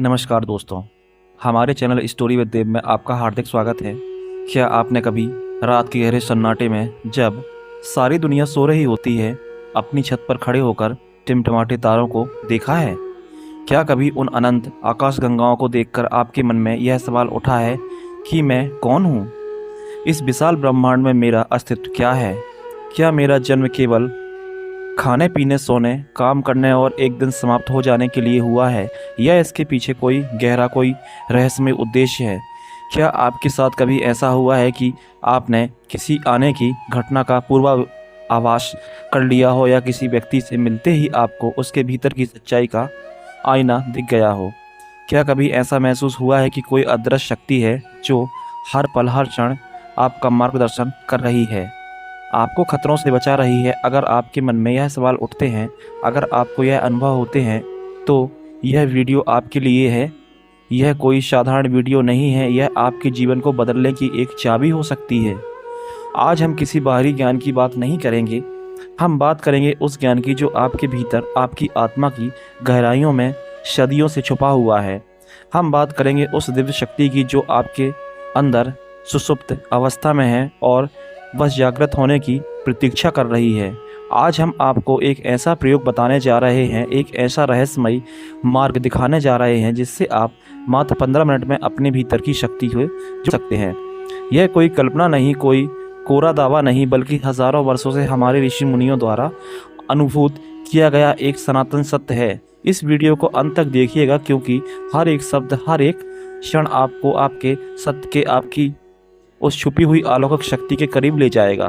नमस्कार दोस्तों, हमारे चैनल स्टोरी विद देव में आपका हार्दिक स्वागत है। क्या आपने कभी रात के गहरे सन्नाटे में जब सारी दुनिया सो रही होती है, अपनी छत पर खड़े होकर टिमटिमाते तारों को देखा है? क्या कभी उन अनंत आकाशगंगाओं को देखकर आपके मन में यह सवाल उठा है कि मैं कौन हूँ? इस विशाल ब्रह्मांड में मेरा अस्तित्व क्या है? क्या मेरा जन्म केवल खाने पीने सोने काम करने और एक दिन समाप्त हो जाने के लिए हुआ है, या इसके पीछे कोई गहरा कोई रहस्यमय उद्देश्य है? क्या आपके साथ कभी ऐसा हुआ है कि आपने किसी आने की घटना का पूर्वाभास कर लिया हो, या किसी व्यक्ति से मिलते ही आपको उसके भीतर की सच्चाई का आईना दिख गया हो? क्या कभी ऐसा महसूस हुआ है कि कोई अदृश्य शक्ति है जो हर पल हर क्षण आपका मार्गदर्शन कर रही है, आपको खतरों से बचा रही है? अगर आपके मन में यह सवाल उठते हैं, अगर आपको यह अनुभव होते हैं, तो यह वीडियो आपके लिए है। यह कोई साधारण वीडियो नहीं है, यह आपके जीवन को बदलने की एक चाबी हो सकती है। आज हम किसी बाहरी ज्ञान की बात नहीं करेंगे, हम बात करेंगे उस ज्ञान की जो आपके भीतर, आपकी आत्मा की गहराइयों में सदियों से छुपा हुआ है। हम बात करेंगे उस दिव्य शक्ति की जो आपके अंदर सुषुप्त अवस्था में है और बस जागृत होने की प्रतीक्षा कर रही है। आज हम आपको एक ऐसा प्रयोग बताने जा रहे हैं, एक ऐसा रहस्यमयी मार्ग दिखाने जा रहे हैं जिससे आप मात्र 15 मिनट में अपने भीतर की शक्ति को जुड़ सकते हैं। यह कोई कल्पना नहीं, कोई कोरा दावा नहीं, बल्कि हजारों वर्षों से हमारे ऋषि मुनियों द्वारा अनुभूत किया गया एक सनातन सत्य है। इस वीडियो को अंत तक देखिएगा, क्योंकि हर एक शब्द, हर एक क्षण आपको आपके सत्य के, आपकी उस छुपी हुई अलौकिक शक्ति के करीब ले जाएगा।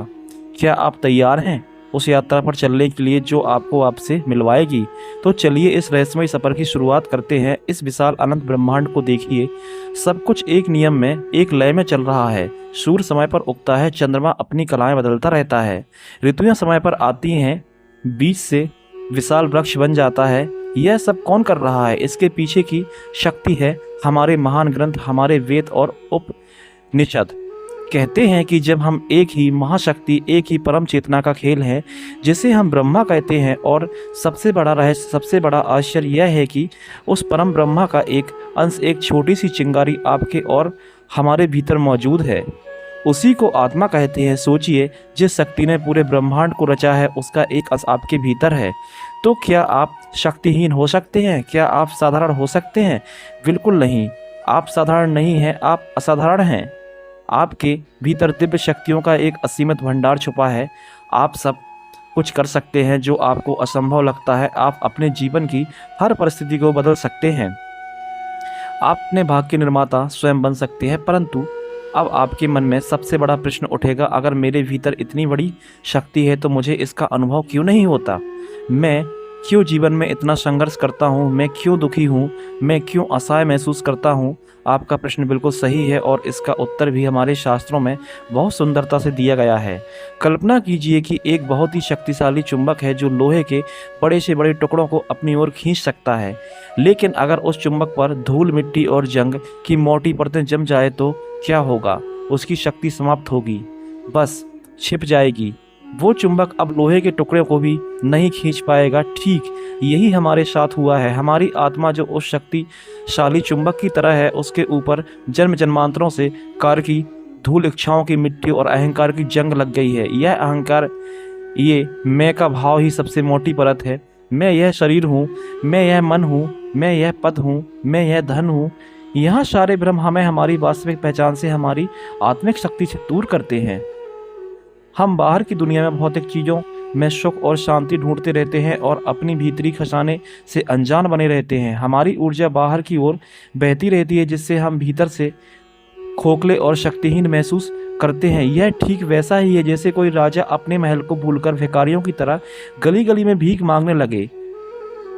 क्या आप तैयार हैं उस यात्रा पर चलने के लिए जो आपको आपसे मिलवाएगी? तो चलिए इस रहस्यमय सफ़र की शुरुआत करते हैं। इस विशाल अनंत ब्रह्मांड को देखिए, सब कुछ एक नियम में, एक लय में चल रहा है। सूर्य समय पर उगता है, चंद्रमा अपनी कलाएं बदलता रहता है, ऋतुएं समय पर आती हैं, बीज से विशाल वृक्ष बन जाता है। यह सब कौन कर रहा है? इसके पीछे की शक्ति है हमारे महान ग्रंथ, हमारे वेद और उपनिषद। कहते हैं कि जब हम एक ही महाशक्ति, एक ही परम चेतना का खेल है, जिसे हम ब्रह्मा कहते हैं, और सबसे बड़ा रहस्य, सबसे बड़ा आश्चर्य यह है कि उस परम ब्रह्मा का एक अंश, एक छोटी सी चिंगारी आपके और हमारे भीतर मौजूद है। उसी को आत्मा कहते हैं। सोचिए, जिस शक्ति ने पूरे ब्रह्मांड को रचा है, उसका एक अंश आपके भीतर है। तो क्या आप शक्तिहीन हो सकते हैं? क्या आप साधारण हो सकते हैं? बिल्कुल नहीं, आप साधारण नहीं हैं, आप असाधारण हैं। आपके भीतर दिव्य शक्तियों का एक असीमित भंडार छुपा है। आप सब कुछ कर सकते हैं जो आपको असंभव लगता है। आप अपने जीवन की हर परिस्थिति को बदल सकते हैं। आप अपने भाग्य के निर्माता स्वयं बन सकते हैं। परंतु अब आपके मन में सबसे बड़ा प्रश्न उठेगा, अगर मेरे भीतर इतनी बड़ी शक्ति है तो मुझे इसका अनुभव क्यों नहीं होता? मैं क्यों जीवन में इतना संघर्ष करता हूँ? मैं क्यों दुखी हूँ? मैं क्यों असहाय महसूस करता हूँ? आपका प्रश्न बिल्कुल सही है, और इसका उत्तर भी हमारे शास्त्रों में बहुत सुंदरता से दिया गया है। कल्पना कीजिए कि एक बहुत ही शक्तिशाली चुंबक है जो लोहे के बड़े से बड़े टुकड़ों को अपनी ओर खींच सकता है। लेकिन अगर उस चुंबक पर धूल, मिट्टी और जंग की मोटी परतें जम जाए तो क्या होगा? उसकी शक्ति समाप्त होगी, बस छिप जाएगी। वो चुंबक अब लोहे के टुकड़े को भी नहीं खींच पाएगा। ठीक यही हमारे साथ हुआ है। हमारी आत्मा जो उस शक्तिशाली चुंबक की तरह है, उसके ऊपर जन्म जन्मांतरों से कार्य की धूल, इच्छाओं की मिट्टी और अहंकार की जंग लग गई है। यह अहंकार, ये मैं का भाव ही सबसे मोटी परत है। मैं यह शरीर हूँ, मैं यह मन हूँ, मैं यह पद हूँ, मैं यह धन हूँ। यहाँ सारे भ्रम हमें हमारी वास्तविक पहचान से, हमारी आत्मिक शक्ति से दूर करते हैं। हम बाहर की दुनिया में भौतिक चीज़ों में सुख और शांति ढूंढते रहते हैं और अपनी भीतरी खजाने से अनजान बने रहते हैं। हमारी ऊर्जा बाहर की ओर बहती रहती है, जिससे हम भीतर से खोखले और शक्तिहीन महसूस करते हैं। यह ठीक वैसा ही है जैसे कोई राजा अपने महल को भूलकर भिखारियों की तरह गली गली में भीख मांगने लगे।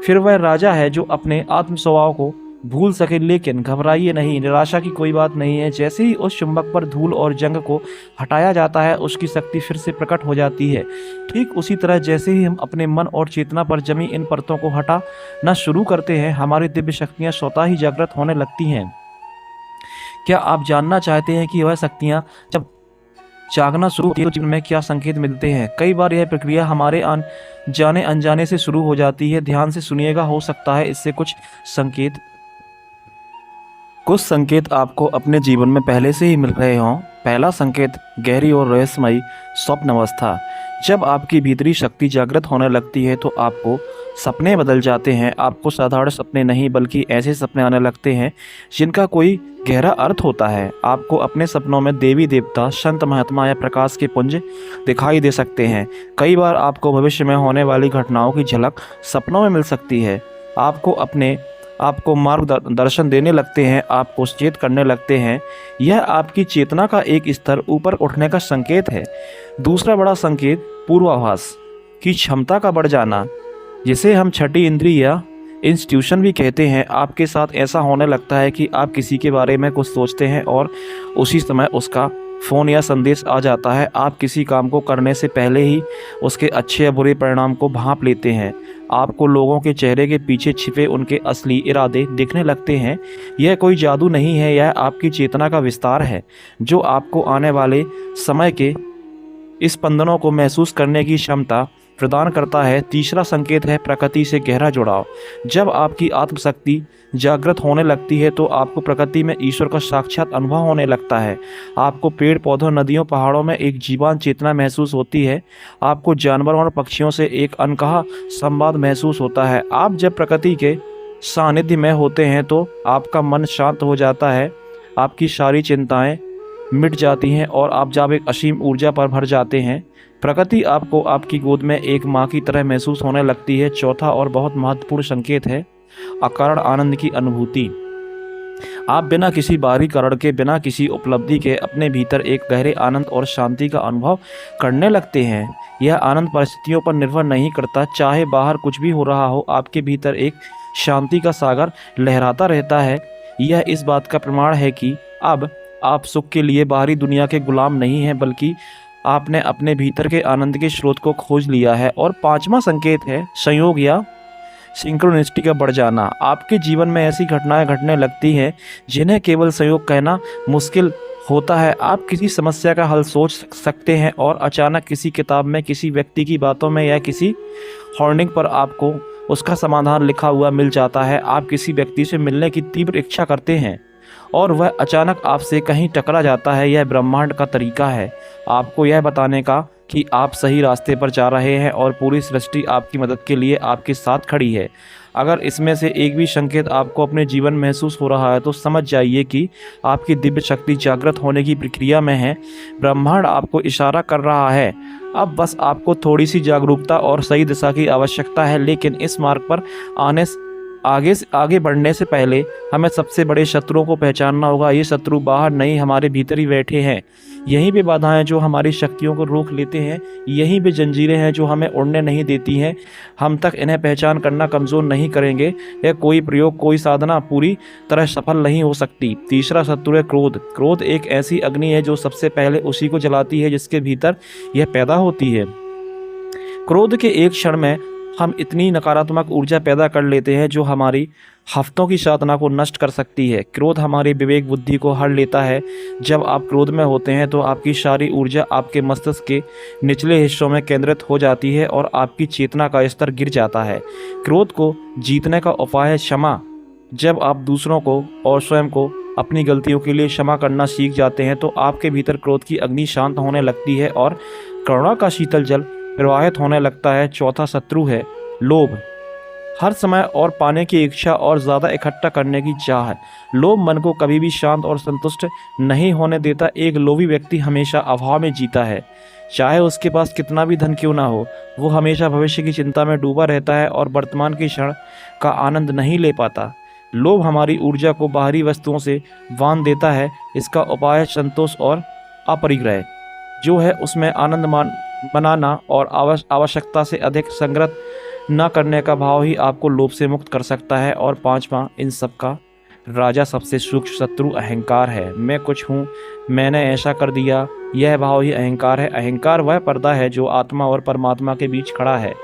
फिर वह राजा है जो अपने आत्म स्वभाव को भूल सके। लेकिन घबराइए नहीं, निराशा की कोई बात नहीं है। जैसे ही उस चुंबक पर धूल और जंग को हटाया जाता है, उसकी शक्ति फिर से प्रकट हो जाती है। ठीक उसी तरह जैसे ही हम अपने मन और चेतना पर जमी इन परतों को हटाना शुरू करते हैं, हमारी दिव्य शक्तियाँ स्वतः ही जागृत होने लगती हैं। क्या आप जानना चाहते हैं कि वह शक्तियाँ जब जागना शुरू होती है तो जीवन में क्या संकेत मिलते हैं? कई बार यह प्रक्रिया हमारे जाने अनजाने से शुरू हो जाती है। ध्यान से सुनिएगा, हो सकता है इससे कुछ संकेत कुछ संकेत आपको अपने जीवन में पहले से ही मिल रहे हों। पहला संकेत गहरी और रहस्यमयी स्वप्न अवस्था। जब आपकी भीतरी शक्ति जागृत होने लगती है तो आपको सपने बदल जाते हैं। आपको साधारण सपने नहीं बल्कि ऐसे सपने आने लगते हैं जिनका कोई गहरा अर्थ होता है। आपको अपने सपनों में देवी देवता, संत महात्मा या प्रकाश के पुंज दिखाई दे सकते हैं। कई बार आपको भविष्य में होने वाली घटनाओं की झलक सपनों में मिल सकती है। आपको मार्गदर्शन देने लगते हैं, आपको सचेत करने लगते हैं। यह आपकी चेतना का एक स्तर ऊपर उठने का संकेत है। दूसरा बड़ा संकेत पूर्वाभास की क्षमता का बढ़ जाना, जिसे हम छठी इंद्रिय या इंस्ट्यूशन भी कहते हैं। आपके साथ ऐसा होने लगता है कि आप किसी के बारे में कुछ सोचते हैं और उसी समय उसका फ़ोन या संदेश आ जाता है। आप किसी काम को करने से पहले ही उसके अच्छे या बुरे परिणाम को भांप लेते हैं। आपको लोगों के चेहरे के पीछे छिपे उनके असली इरादे दिखने लगते हैं। यह कोई जादू नहीं है, यह आपकी चेतना का विस्तार है जो आपको आने वाले समय के इस स्पंदनों को महसूस करने की क्षमता प्रदान करता है। तीसरा संकेत है प्रकृति से गहरा जुड़ाव। जब आपकी आत्मशक्ति जागृत होने लगती है तो आपको प्रकृति में ईश्वर का साक्षात अनुभव होने लगता है। आपको पेड़ पौधों, नदियों, पहाड़ों में एक जीवंत चेतना महसूस होती है। आपको जानवरों और पक्षियों से एक अनकहा संवाद महसूस होता है। आप जब प्रकृति के सानिध्य में होते हैं तो आपका मन शांत हो जाता है, आपकी सारी चिंताएं मिट जाती हैं और आप जब एक असीम ऊर्जा पर भर जाते हैं। प्रकृति आपको आपकी गोद में एक माँ की तरह महसूस होने लगती है। चौथा और बहुत महत्वपूर्ण संकेत है अकारण आनंद की अनुभूति। आप बिना किसी बाहरी कारण के, बिना किसी उपलब्धि के अपने भीतर एक गहरे आनंद और शांति का अनुभव करने लगते हैं। यह आनंद परिस्थितियों पर निर्भर नहीं करता, चाहे बाहर कुछ भी हो रहा हो, आपके भीतर एक शांति का सागर लहराता रहता है। यह इस बात का प्रमाण है कि अब आप सुख के लिए बाहरी दुनिया के गुलाम नहीं हैं, बल्कि आपने अपने भीतर के आनंद के स्रोत को खोज लिया है। और पांचवा संकेत है संयोग या सिंक्रोनिसिटी का बढ़ जाना। आपके जीवन में ऐसी घटनाएं घटने लगती हैं जिन्हें केवल संयोग कहना मुश्किल होता है। आप किसी समस्या का हल सोच सकते हैं और अचानक किसी किताब में, किसी व्यक्ति की बातों में या किसी होर्डिंग पर आपको उसका समाधान लिखा हुआ मिल जाता है। आप किसी व्यक्ति से मिलने की तीव्र इच्छा करते हैं और वह अचानक आपसे कहीं टकरा जाता है। यह ब्रह्मांड का तरीका है आपको यह बताने का कि आप सही रास्ते पर जा रहे हैं और पूरी सृष्टि आपकी मदद के लिए आपके साथ खड़ी है। अगर इसमें से एक भी संकेत आपको अपने जीवन में महसूस हो रहा है तो समझ जाइए कि आपकी दिव्य शक्ति जागृत होने की प्रक्रिया में है। ब्रह्मांड आपको इशारा कर रहा है। अब बस आपको थोड़ी सी जागरूकता और सही दिशा की आवश्यकता है। लेकिन इस मार्ग पर आगे बढ़ने से पहले हमें सबसे बड़े शत्रुओं को पहचानना होगा। ये शत्रु बाहर नहीं, हमारे भीतर ही बैठे हैं। यहीं पे बाधाएं जो हमारी शक्तियों को रोक लेते हैं, यहीं पे जंजीरें हैं जो हमें उड़ने नहीं देती हैं। हम तक इन्हें पहचान करना कमज़ोर नहीं करेंगे। यह कोई प्रयोग, कोई साधना पूरी तरह सफल नहीं हो सकती। तीसरा शत्रु है क्रोध। क्रोध एक ऐसी अग्नि है जो सबसे पहले उसी को जलाती है जिसके भीतर यह पैदा होती है। क्रोध के एक क्षण में हम इतनी नकारात्मक ऊर्जा पैदा कर लेते हैं जो हमारी हफ्तों की साधना को नष्ट कर सकती है। क्रोध हमारी विवेक बुद्धि को हर लेता है। जब आप क्रोध में होते हैं तो आपकी सारी ऊर्जा आपके मस्तिष्क के निचले हिस्सों में केंद्रित हो जाती है और आपकी चेतना का स्तर गिर जाता है। क्रोध को जीतने का उपाय है क्षमा। जब आप दूसरों को और स्वयं को अपनी गलतियों के लिए क्षमा करना सीख जाते हैं तो आपके भीतर क्रोध की अग्नि शांत होने लगती है और करुणा का शीतल जल प्रवाहित होने लगता है। चौथा शत्रु है लोभ। हर समय और पाने की इच्छा और ज़्यादा इकट्ठा करने की चाह है। लोभ मन को कभी भी शांत और संतुष्ट नहीं होने देता। एक लोभी व्यक्ति हमेशा अभाव में जीता है। चाहे उसके पास कितना भी धन क्यों ना हो, वो हमेशा भविष्य की चिंता में डूबा रहता है और वर्तमान के क्षण का आनंद नहीं ले पाता। लोभ हमारी ऊर्जा को बाहरी वस्तुओं से बांध देता है। इसका उपाय है संतोष और अपरिग्रह, जो है उसमें आनंद बनाना और आवश्यकता से अधिक संग्रह न करने का भाव ही आपको लोभ से मुक्त कर सकता है। और पांचवा, इन सब का राजा, सबसे सूक्ष्म शत्रु अहंकार है। मैं कुछ हूँ, मैंने ऐसा कर दिया, यह भाव ही अहंकार है। अहंकार वह पर्दा है जो आत्मा और परमात्मा के बीच खड़ा है।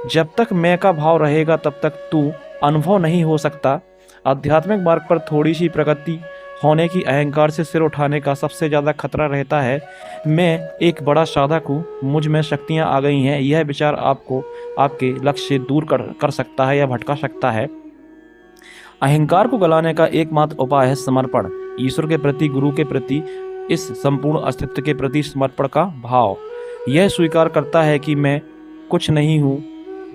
जब तक मैं का भाव रहेगा तब तक तू अनुभव नहीं हो सकता। आध्यात्मिक मार्ग पर थोड़ी सी प्रगति होने की अहंकार से सिर उठाने का सबसे ज़्यादा खतरा रहता है। मैं एक बड़ा साधक हूँ, मुझ में शक्तियाँ आ गई हैं। यह विचार आपको आपके लक्ष्य से दूर कर सकता है या भटका सकता है। अहंकार को गलाने का एकमात्र उपाय है समर्पण। ईश्वर के प्रति, गुरु के प्रति, इस संपूर्ण अस्तित्व के प्रति समर्पण का भाव। यह स्वीकार करता है कि मैं कुछ नहीं हूँ,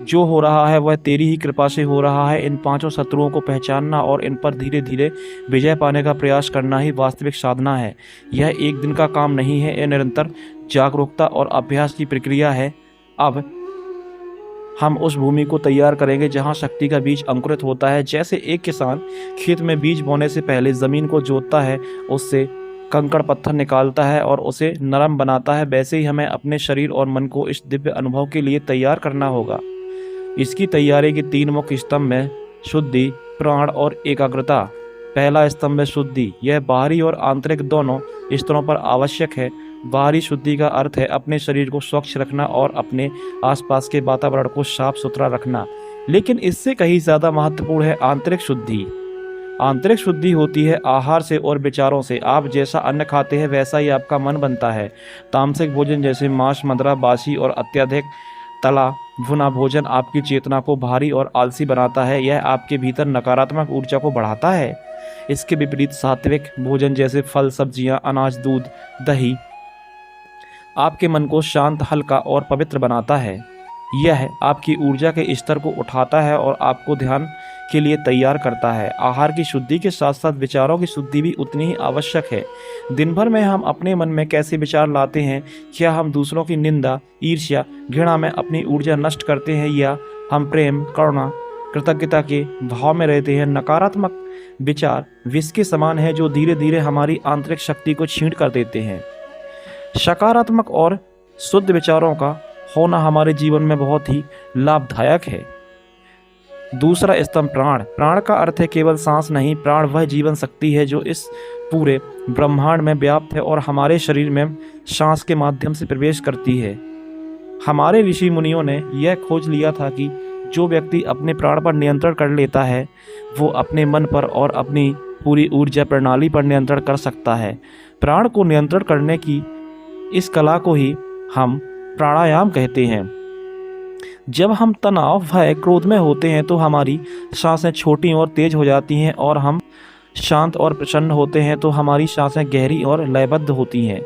जो हो रहा है वह तेरी ही कृपा से हो रहा है। इन पांचों शत्रुओं को पहचानना और इन पर धीरे धीरे विजय पाने का प्रयास करना ही वास्तविक साधना है। यह एक दिन का काम नहीं है, यह निरंतर जागरूकता और अभ्यास की प्रक्रिया है। अब हम उस भूमि को तैयार करेंगे जहां शक्ति का बीज अंकुरित होता है। जैसे एक किसान खेत में बीज बोने से पहले जमीन को जोतता है, उससे कंकड़ पत्थर निकालता है और उसे नरम बनाता है, वैसे ही हमें अपने शरीर और मन को इस दिव्य अनुभव के लिए तैयार करना होगा। इसकी तैयारी के 3 मुख्य स्तंभ में शुद्धि, प्राण और एकाग्रता। पहला स्तंभ है शुद्धि। यह बाहरी और आंतरिक दोनों स्तरों पर आवश्यक है। बाहरी शुद्धि का अर्थ है अपने शरीर को स्वच्छ रखना और अपने आसपास के वातावरण को साफ सुथरा रखना, लेकिन इससे कहीं ज़्यादा महत्वपूर्ण है आंतरिक शुद्धि। आंतरिक शुद्धि होती है आहार से और विचारों से। आप जैसा अन्न खाते हैं वैसा ही आपका मन बनता है। तामसिक भोजन जैसे मांस, मदिरा, बासी और अत्यधिक तला भुना भोजन आपकी चेतना को भारी और आलसी बनाता है। यह आपके भीतर नकारात्मक ऊर्जा को बढ़ाता है। इसके विपरीत सात्विक भोजन जैसे फल, सब्जियां, अनाज, दूध, दही आपके मन को शांत, हल्का और पवित्र बनाता है। यह आपकी ऊर्जा के स्तर को उठाता है और आपको ध्यान के लिए तैयार करता है। आहार की शुद्धि के साथ साथ विचारों की शुद्धि भी उतनी ही आवश्यक है। दिन भर में हम अपने मन में कैसे विचार लाते हैं? क्या हम दूसरों की निंदा, ईर्ष्या, घृणा में अपनी ऊर्जा नष्ट करते हैं, या हम प्रेम, करुणा, कृतज्ञता के भाव में रहते हैं? नकारात्मक विचार विष के समान है जो धीरे धीरे हमारी आंतरिक शक्ति को छीन कर देते हैं। सकारात्मक और शुद्ध विचारों का होना हमारे जीवन में बहुत ही लाभदायक है। दूसरा स्तंभ प्राण। प्राण का अर्थ है केवल सांस नहीं, प्राण वह जीवन शक्ति है जो इस पूरे ब्रह्मांड में व्याप्त है और हमारे शरीर में सांस के माध्यम से प्रवेश करती है। हमारे ऋषि मुनियों ने यह खोज लिया था कि जो व्यक्ति अपने प्राण पर नियंत्रण कर लेता है वो अपने मन पर और अपनी पूरी ऊर्जा प्रणाली पर नियंत्रण कर सकता है। प्राण को नियंत्रण करने की इस कला को ही हम प्राणायाम कहते हैं। जब हम तनाव, भय, क्रोध में होते हैं तो हमारी सांसें छोटी और तेज हो जाती हैं, और हम शांत और प्रसन्न होते हैं तो हमारी सांसें गहरी और लयबद्ध होती हैं।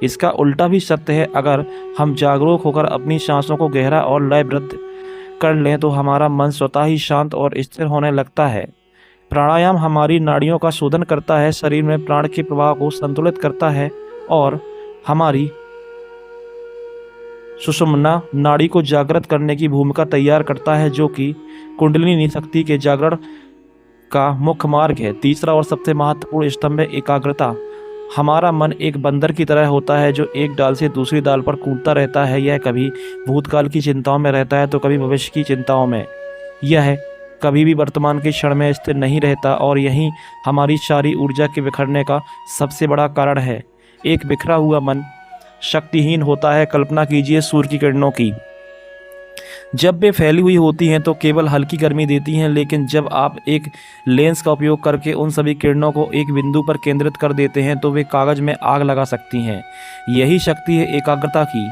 इसका उल्टा भी सत्य है। अगर हम जागरूक होकर अपनी सांसों को गहरा और लयबद्ध कर लें तो हमारा मन स्वतः ही शांत और स्थिर होने लगता है। प्राणायाम हमारी नाड़ियों का शोधन करता है, शरीर में प्राण के प्रवाह को संतुलित करता है और हमारी सुषुम्ना नाड़ी को जागृत करने की भूमिका तैयार करता है, जो कि कुंडलिनी शक्ति के जागरण का मुख्य मार्ग है। तीसरा और सबसे महत्वपूर्ण स्तंभ है एकाग्रता। हमारा मन एक बंदर की तरह होता है जो एक डाल से दूसरी डाल पर कूदता रहता है। यह कभी भूतकाल की चिंताओं में रहता है तो कभी भविष्य की चिंताओं में। यह कभी भी वर्तमान के क्षण में स्थिर नहीं रहता और यही हमारी सारी ऊर्जा के बिखरने का सबसे बड़ा कारण है। एक बिखरा हुआ मन शक्तिहीन होता है। कल्पना कीजिए सूर्य की किरणों की। जब वे फैली हुई होती हैं तो केवल हल्की गर्मी देती हैं, लेकिन जब आप एक लेंस का उपयोग करके उन सभी किरणों को एक बिंदु पर केंद्रित कर देते हैं तो वे कागज में आग लगा सकती हैं। यही शक्ति है एकाग्रता की।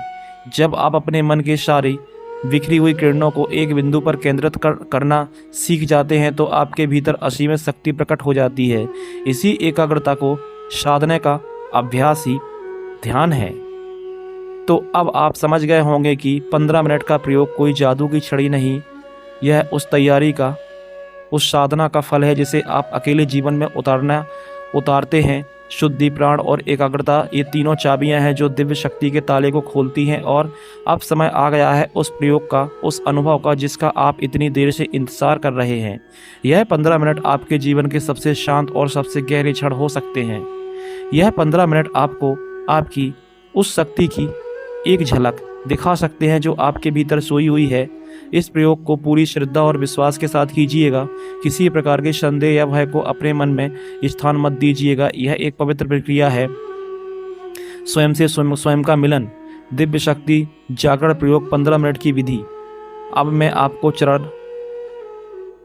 जब आप अपने मन के सारी बिखरी हुई किरणों को एक बिंदु पर केंद्रित करना सीख जाते हैं तो आपके भीतर असीमित शक्ति प्रकट हो जाती है। इसी एकाग्रता को साधने का अभ्यास ही ध्यान है। तो अब आप समझ गए होंगे कि 15 मिनट का प्रयोग कोई जादू की छड़ी नहीं, यह उस तैयारी का, उस साधना का फल है जिसे आप अकेले जीवन में उतारते हैं। शुद्धि, प्राण और एकाग्रता, ये तीनों चाबियां हैं जो दिव्य शक्ति के ताले को खोलती हैं। और अब समय आ गया है उस प्रयोग का, उस अनुभव का जिसका आप इतनी देर से इंतजार कर रहे हैं। यह 15 मिनट आपके जीवन के सबसे शांत और सबसे गहरे क्षण हो सकते हैं। यह 15 मिनट आपको आपकी उस शक्ति की एक झलक दिखा सकते हैं जो आपके भीतर सोई हुई है। इस प्रयोग को पूरी श्रद्धा और विश्वास के साथ कीजिएगा। किसी प्रकार के संदेह या भय को अपने मन में स्थान मत दीजिएगा। यह एक पवित्र प्रक्रिया है, स्वयं से स्वयं का मिलन। दिव्य शक्ति जागरण प्रयोग 15 मिनट की विधि। अब मैं आपको चरण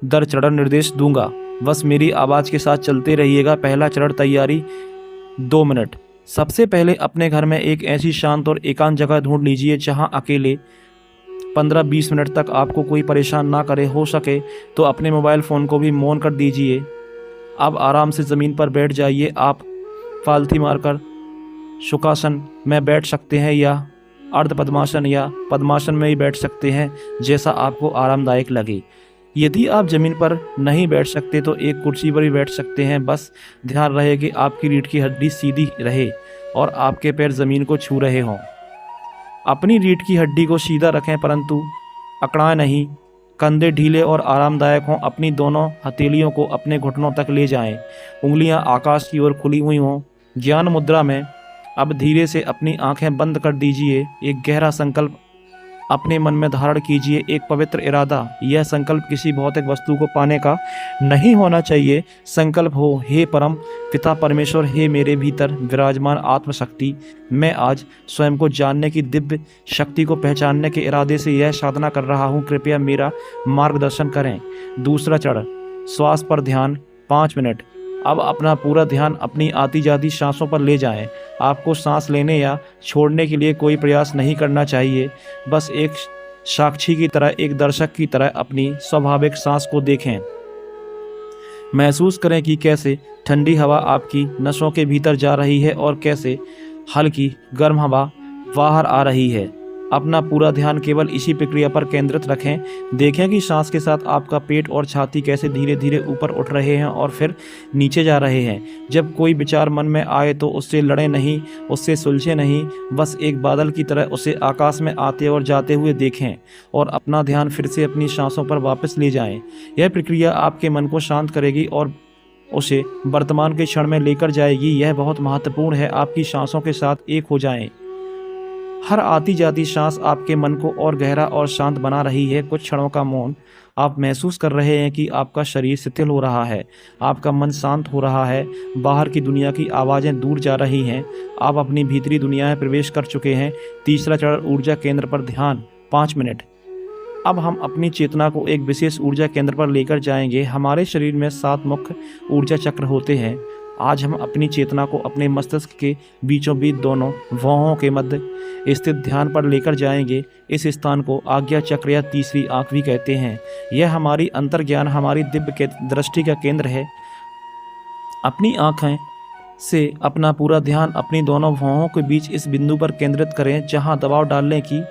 दर चरण निर्देश दूंगा, बस मेरी आवाज़ के साथ चलते रहिएगा। पहला चरण, तैयारी 2 मिनट। सबसे पहले अपने घर में एक ऐसी शांत और एकांत जगह ढूंढ लीजिए जहां अकेले 15-20 मिनट तक आपको कोई परेशान ना करे। हो सके तो अपने मोबाइल फ़ोन को भी मौन कर दीजिए। अब आराम से ज़मीन पर बैठ जाइए। आप फालथी मारकर सुखासन में बैठ सकते हैं या अर्ध पद्मासन या पद्मासन में ही बैठ सकते हैं, जैसा आपको आरामदायक लगे। यदि आप ज़मीन पर नहीं बैठ सकते तो एक कुर्सी पर भी बैठ सकते हैं। बस ध्यान रहे कि आपकी रीढ़ की हड्डी सीधी रहे और आपके पैर ज़मीन को छू रहे हों। अपनी रीढ़ की हड्डी को सीधा रखें परंतु अकड़ाएं नहीं। कंधे ढीले और आरामदायक हों। अपनी दोनों हथेलियों को अपने घुटनों तक ले जाएं। उंगलियां आकाश की ओर खुली हुई हों। ज्ञान मुद्रा में अब धीरे से अपनी आंखें बंद कर दीजिए। एक गहरा संकल्प अपने मन में धारण कीजिए, एक पवित्र इरादा। यह संकल्प किसी भौतिक वस्तु को पाने का नहीं होना चाहिए। संकल्प हो, हे परम पिता परमेश्वर, हे मेरे भीतर विराजमान आत्मशक्ति, मैं आज स्वयं को जानने की दिव्य शक्ति को पहचानने के इरादे से यह साधना कर रहा हूँ। कृपया मेरा मार्गदर्शन करें। दूसरा चरण, श्वास पर ध्यान 5 मिनट। अब अपना पूरा ध्यान अपनी आती जाती सांसों पर ले जाएं। आपको सांस लेने या छोड़ने के लिए कोई प्रयास नहीं करना चाहिए। बस एक साक्षी की तरह, एक दर्शक की तरह अपनी स्वाभाविक सांस को देखें। महसूस करें कि कैसे ठंडी हवा आपकी नसों के भीतर जा रही है और कैसे हल्की गर्म हवा बाहर आ रही है। अपना पूरा ध्यान केवल इसी प्रक्रिया पर केंद्रित रखें। देखें कि सांस के साथ आपका पेट और छाती कैसे धीरे धीरे ऊपर उठ रहे हैं और फिर नीचे जा रहे हैं। जब कोई विचार मन में आए तो उससे लड़ें नहीं, उससे सुलझे नहीं। बस एक बादल की तरह उसे आकाश में आते और जाते हुए देखें और अपना ध्यान फिर से अपनी सांसों पर वापस ले जाएं। यह प्रक्रिया आपके मन को शांत करेगी और उसे वर्तमान के क्षण में लेकर जाएगी। यह बहुत महत्वपूर्ण है। आपकी सांसों के साथ एक हो जाएं। हर आती जाती सांस आपके मन को और गहरा और शांत बना रही है। कुछ क्षणों का मौन। आप महसूस कर रहे हैं कि आपका शरीर शिथिल हो रहा है, आपका मन शांत हो रहा है, बाहर की दुनिया की आवाज़ें दूर जा रही हैं, आप अपनी भीतरी दुनिया में प्रवेश कर चुके हैं। तीसरा चरण, ऊर्जा केंद्र पर ध्यान 5 मिनट। अब हम अपनी चेतना को एक विशेष ऊर्जा केंद्र पर लेकर जाएंगे। हमारे शरीर में 7 मुख्य ऊर्जा चक्र होते हैं। आज हम अपनी चेतना को अपने मस्तिष्क के बीचों बीच दोनों भौहों के मध्य स्थित ध्यान पर लेकर जाएंगे। इस स्थान को आज्ञा चक्र या तीसरी आंख भी कहते हैं। यह हमारी अंतर्ज्ञान, हमारी दिव्य दृष्टि का केंद्र है। अपनी आंखें से अपना पूरा ध्यान अपनी दोनों भौहों के बीच इस बिंदु पर केंद्रित करें, जहां दबाव डालने की,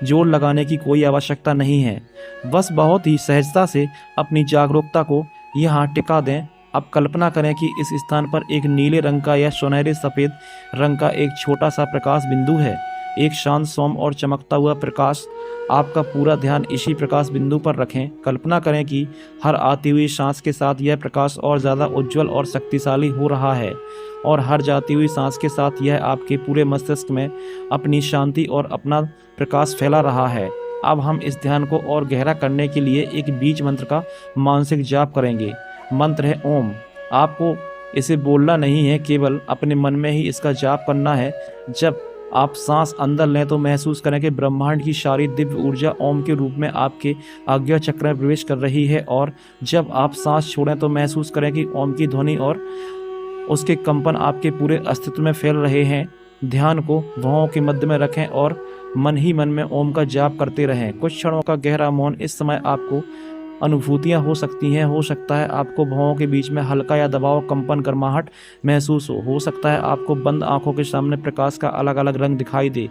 जोर लगाने की कोई आवश्यकता नहीं है। बस बहुत ही सहजता से अपनी जागरूकता को यहाँ टिका दें। अब कल्पना करें कि इस स्थान पर एक नीले रंग का या सुनहरे सफ़ेद रंग का एक छोटा सा प्रकाश बिंदु है। एक शांत, सौम्य और चमकता हुआ प्रकाश। आपका पूरा ध्यान इसी प्रकाश बिंदु पर रखें। कल्पना करें कि हर आती हुई सांस के साथ यह प्रकाश और ज़्यादा उज्जवल और शक्तिशाली हो रहा है और हर जाती हुई सांस के साथ यह आपके पूरे मस्तिष्क में अपनी शांति और अपना प्रकाश फैला रहा है। अब हम इस ध्यान को और गहरा करने के लिए एक बीज मंत्र का मानसिक जाप करेंगे। मंत्र है ओम। आपको इसे बोलना नहीं है, केवल अपने मन में ही इसका जाप करना है। जब आप सांस अंदर लें तो महसूस करें कि ब्रह्मांड की सारी दिव्य ऊर्जा ओम के रूप में आपके आज्ञा चक्र में प्रवेश कर रही है और जब आप सांस छोड़ें तो महसूस करें कि ओम की ध्वनि और उसके कंपन आपके पूरे अस्तित्व में फैल रहे हैं। ध्यान को भौहों के मध्य में रखें और मन ही मन में ओम का जाप करते रहें। कुछ क्षणों का गहरा मौन। इस समय आपको अनुभूतियाँ हो सकती हैं। हो सकता है आपको भौहों के बीच में हल्का या दबाव, कंपन, गर्माहट महसूस हो सकता है आपको बंद आंखों के सामने प्रकाश का अलग अलग रंग दिखाई दे।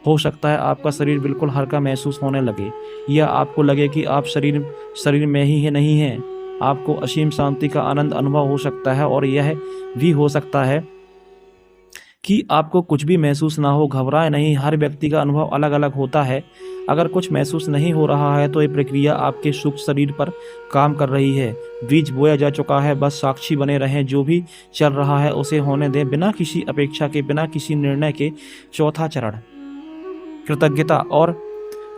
हो सकता है आपका शरीर बिल्कुल हल्का महसूस होने लगे या आपको लगे कि आप शरीर में ही नहीं हैं। आपको असीम शांति का आनंद अनुभव हो सकता है और यह भी हो सकता है कि आपको कुछ भी महसूस ना हो। घबराएं नहीं, हर व्यक्ति का अनुभव अलग अलग होता है। अगर कुछ महसूस नहीं हो रहा है तो ये प्रक्रिया आपके सूक्ष्म शरीर पर काम कर रही है। बीज बोया जा चुका है, बस साक्षी बने रहें। जो भी चल रहा है उसे होने दें, बिना किसी अपेक्षा के, बिना किसी निर्णय के। चौथा चरण, कृतज्ञता और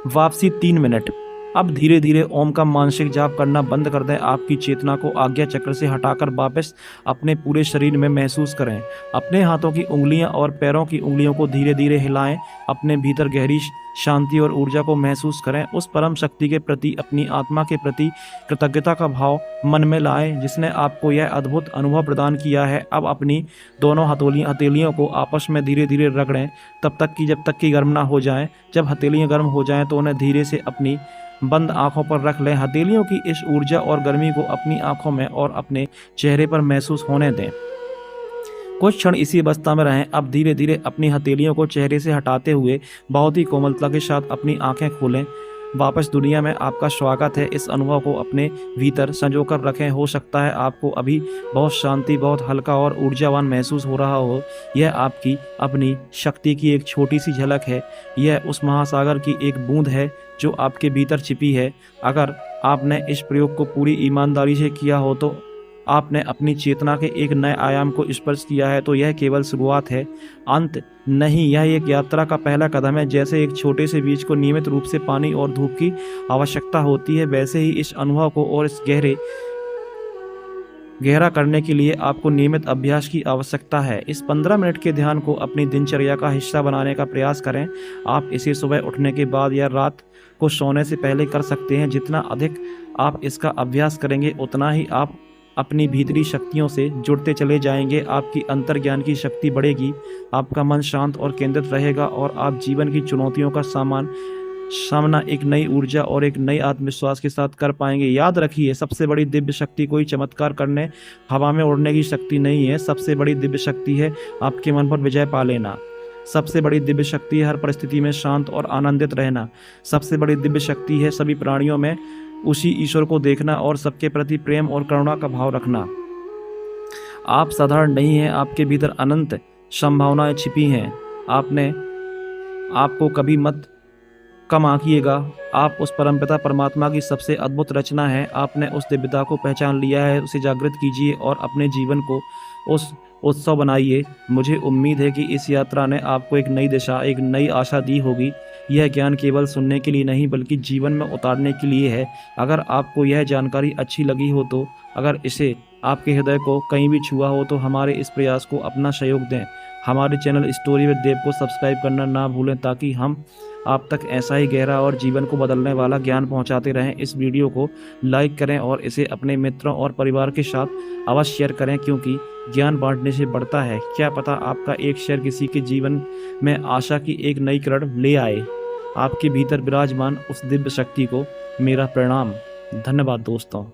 वापसी 3 मिनट। अब धीरे धीरे ओम का मानसिक जाप करना बंद कर दें। आपकी चेतना को आज्ञा चक्र से हटाकर वापस अपने पूरे शरीर में महसूस करें। अपने हाथों की उंगलियां और पैरों की उंगलियों को धीरे धीरे हिलाएं। अपने भीतर गहरी शांति और ऊर्जा को महसूस करें। उस परम शक्ति के प्रति, अपनी आत्मा के प्रति कृतज्ञता का भाव मन में लाएं जिसने आपको यह अद्भुत अनुभव प्रदान किया है। अब अपनी दोनों हथेलियों को आपस में धीरे धीरे रगड़ें, जब तक कि गर्म ना हो जाएं। जब हथेलियां गर्म हो जाएं तो उन्हें धीरे से अपनी बंद आंखों पर रख लें। हथेलियों की इस ऊर्जा और गर्मी को अपनी आंखों में और अपने चेहरे पर महसूस होने दें। कुछ क्षण इसी अवस्था में रहें। अब धीरे धीरे अपनी हथेलियों को चेहरे से हटाते हुए बहुत ही कोमलता के साथ अपनी आंखें खोलें। वापस दुनिया में आपका स्वागत है। इस अनुभव को अपने भीतर संजोकर रखें। हो सकता है आपको अभी बहुत शांति, बहुत हल्का और ऊर्जावान महसूस हो रहा हो। यह आपकी अपनी शक्ति की एक छोटी सी झलक है। यह उस महासागर की एक बूंद है जो आपके भीतर छिपी है। अगर आपने इस प्रयोग को पूरी ईमानदारी से किया हो तो आपने अपनी चेतना के एक नए आयाम को स्पर्श किया है। तो यह केवल शुरुआत है, अंत नहीं। यह एक यात्रा का पहला कदम है। जैसे एक छोटे से बीज को नियमित रूप से पानी और धूप की आवश्यकता होती है, वैसे ही इस अनुभव को और इस गहरा करने के लिए आपको नियमित अभ्यास की आवश्यकता है। इस 15 मिनट के ध्यान को अपनी दिनचर्या का हिस्सा बनाने का प्रयास करें। आप इसे सुबह उठने के बाद या रात को सोने से पहले कर सकते हैं। जितना अधिक आप इसका अभ्यास करेंगे उतना ही आप अपनी भीतरी शक्तियों से जुड़ते चले जाएंगे। आपकी अंतर्ज्ञान की शक्ति बढ़ेगी, आपका मन शांत और केंद्रित रहेगा और आप जीवन की चुनौतियों का सामना एक नई ऊर्जा और एक नई आत्मविश्वास के साथ कर पाएंगे। याद रखिए, सबसे बड़ी दिव्य शक्ति कोई चमत्कार करने, हवा में उड़ने की शक्ति नहीं है। सबसे बड़ी दिव्य शक्ति है आपके मन पर विजय पा लेना। सबसे बड़ी दिव्य शक्ति है हर परिस्थिति में शांत और आनंदित रहना। सबसे बड़ी दिव्य शक्ति है सभी प्राणियों में उसी ईश्वर को देखना और सबके प्रति प्रेम और करुणा का भाव रखना। आप साधारण नहीं हैं, आपके भीतर अनंत संभावनाएं छिपी हैं। आपको कभी मत कम आंकिएगा। आप उस परमपिता परमात्मा की सबसे अद्भुत रचना है। आपने उस दिव्यता को पहचान लिया है, उसे जागृत कीजिए और अपने जीवन को उस उत्सव बनाइए। मुझे उम्मीद है कि इस यात्रा ने आपको एक नई दिशा, एक नई आशा दी होगी। यह ज्ञान केवल सुनने के लिए नहीं बल्कि जीवन में उतारने के लिए है। अगर आपको यह जानकारी अच्छी लगी हो तो, अगर इसे आपके हृदय को कहीं भी छुआ हो तो हमारे इस प्रयास को अपना सहयोग दें। हमारे चैनल स्टोरी विद देव को सब्सक्राइब करना ना भूलें ताकि हम आप तक ऐसा ही गहरा और जीवन को बदलने वाला ज्ञान पहुंचाते रहें। इस वीडियो को लाइक करें और इसे अपने मित्रों और परिवार के साथ अवश्य शेयर करें, क्योंकि ज्ञान बांटने से बढ़ता है। क्या पता आपका एक शेयर किसी के जीवन में आशा की एक नई किरण ले आए। आपके भीतर विराजमान उस दिव्य शक्ति को मेरा प्रणाम। धन्यवाद दोस्तों।